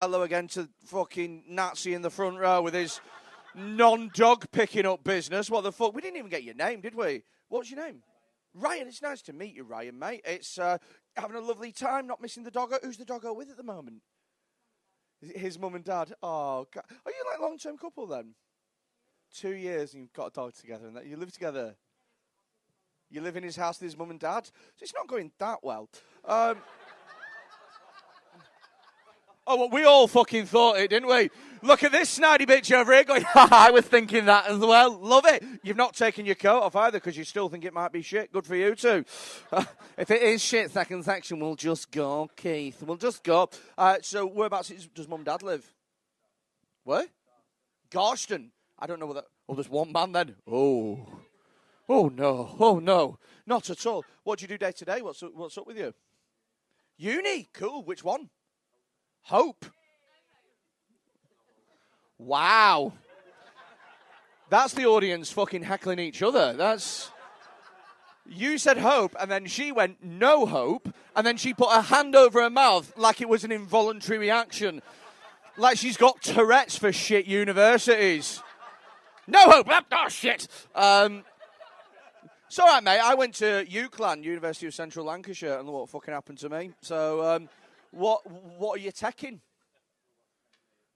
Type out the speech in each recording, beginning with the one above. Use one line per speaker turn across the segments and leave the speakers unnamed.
Hello again to fucking Nazi in the front row with his non-dog picking up business. What the fuck? We didn't even get your name, did we? What's your name? Ryan. It's nice to meet you, Ryan, mate. It's having a lovely time, not missing the doggo. Who's the doggo with at the moment? His mum and dad. Oh, God. Are you like a long-term couple then? 2 years and you've got a dog together and that you live together. You live in his house with his mum and dad. So it's not going that well. Oh, well, we all fucking thought it, didn't we? Look at this snidey bitch over here going, I was thinking that as well. Love it. You've not taken your coat off either because you still think it might be shit. Good for you too. If it is shit, second section, we'll just go, Keith. We'll just go. So whereabouts does mum and dad live? Where? Garston. I don't know what that... Oh, there's one man then. Oh. Oh, no. Oh, no. Not at all. What do you do day to day? What's up with you? Uni. Cool. Which one? Hope. Wow. That's the audience fucking heckling each other. That's... You said hope, and then she went, no hope, and then she put her hand over her mouth like it was an involuntary reaction. Like she's got Tourette's for shit universities. No hope. Oh, shit. It's all right, mate. I went to UCLan, University of Central Lancashire, and what fucking happened to me. So, what are you teching?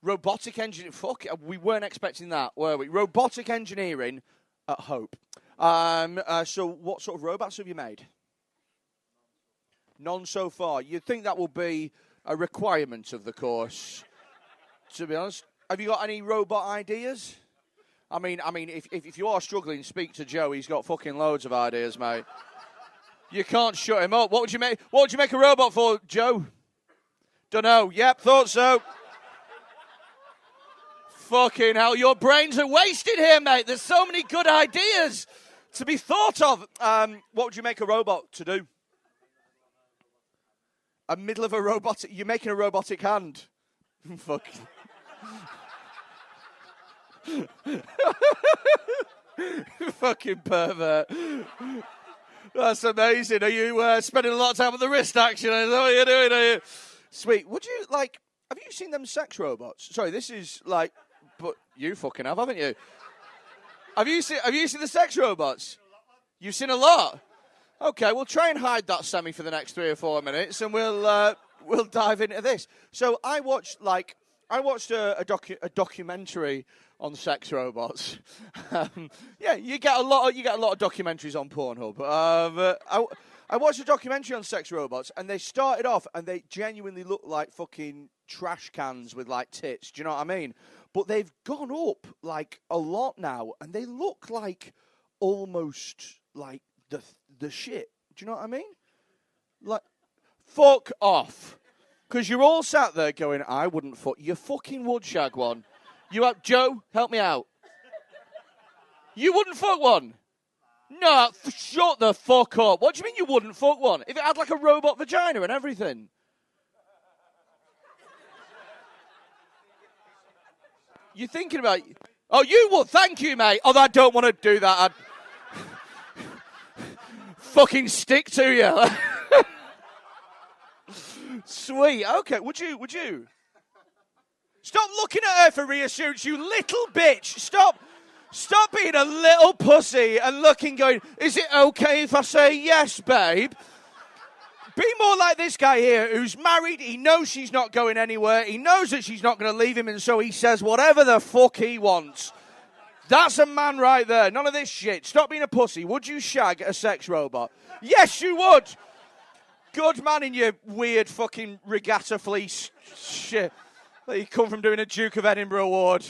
Robotic engineering. Fuck, we weren't expecting that, were we? Robotic engineering at Hope. So what sort of robots have you made? None so far. You'd think that will be a requirement of the course, to be honest. Have you got any robot ideas? I mean, if you are struggling, speak to Joe. He's got fucking loads of ideas, mate. You can't shut him up. What would you make a robot for, Joe? Dunno. Yep, thought so. Fucking hell, your brains are wasted here, mate. There's so many good ideas to be thought of. What would you make a robot to do? A middle of a robotic... You're making a robotic hand. Fuck. Fucking pervert. That's amazing. Are you spending a lot of time with the wrist action? Is that what you're doing? Are you? Sweet. Would you, like... Have you seen them sex robots? Sorry, this is, like... But you fucking have, haven't you? Have you seen the sex robots? You've seen a lot? Okay, we'll try and hide that semi for the next 3 or 4 minutes, and we'll dive into this. So I watched a documentary on sex robots. Yeah, you get a lot of documentaries on Pornhub. I watched a documentary on sex robots, and they started off, and they genuinely look like fucking trash cans with like tits. Do you know what I mean? But they've gone up like a lot now, and they look like almost like the shit. Do you know what I mean? Like, fuck off. Because you're all sat there going, I wouldn't fuck. You fucking would, shag one. Joe, help me out. You wouldn't fuck one? No, shut the fuck up. What do you mean you wouldn't fuck one? If it had like a robot vagina and everything. You're thinking about... Oh, you would. Thank you, mate. Oh, I don't want to do that. I'd fucking stick to you. Sweet. Okay. Would you? Stop looking at her for reassurance, you little bitch. Stop being a little pussy and looking going, is it okay if I say yes, babe? Be more like this guy here who's married. He knows she's not going anywhere. He knows that she's not going to leave him, and so he says whatever the fuck he wants. That's a man right there. None of this shit. Stop being a pussy. Would you shag a sex robot? Yes, you would. Good man in your weird fucking regatta fleece shit. That you come from doing a Duke of Edinburgh award.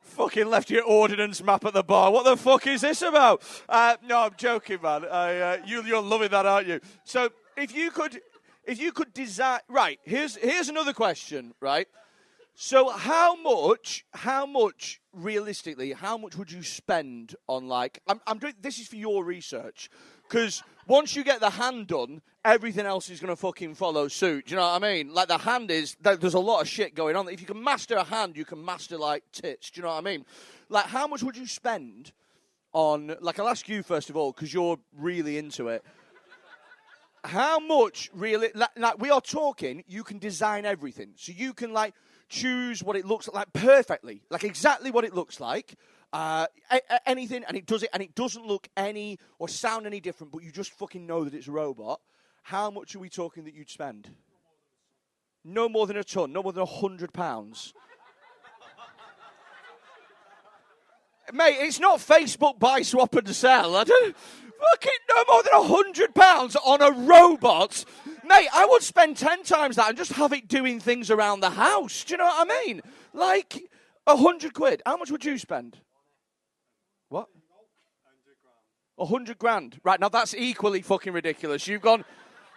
Fucking left your ordnance map at the bar. What the fuck is this about? No, I'm joking, man. You're loving that, aren't you? So if you could design... Right, here's another question, right? So how much, realistically, how much would you spend on, like... I'm doing... This is for your research. Because once you get the hand done, everything else is going to fucking follow suit. Do you know what I mean? Like, the hand is... There's a lot of shit going on. If you can master a hand, you can master, like, tits. Do you know what I mean? Like, how much would you spend on... Like, I'll ask you, first of all, because you're really into it. How much really? Like we are talking, you can design everything, so you can like choose what it looks like perfectly, like exactly what it looks like. Anything, and it does it, and it doesn't look any or sound any different, but you just fucking know that it's a robot. How much are we talking that you'd spend? No more than a ton, no more than £100. Mate, it's not Facebook buy, swap and sell. I don't fucking no more than £100 on a robot. Mate, I would spend 10 times that and just have it doing things around the house. Do you know what I mean? Like £100. How much would you spend? What? 100 grand. Right, now that's equally fucking ridiculous. You've gone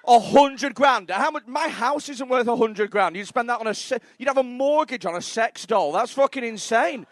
100 grand. How much? My house isn't worth 100 grand. You'd spend that on you'd have a mortgage on a sex doll. That's fucking insane.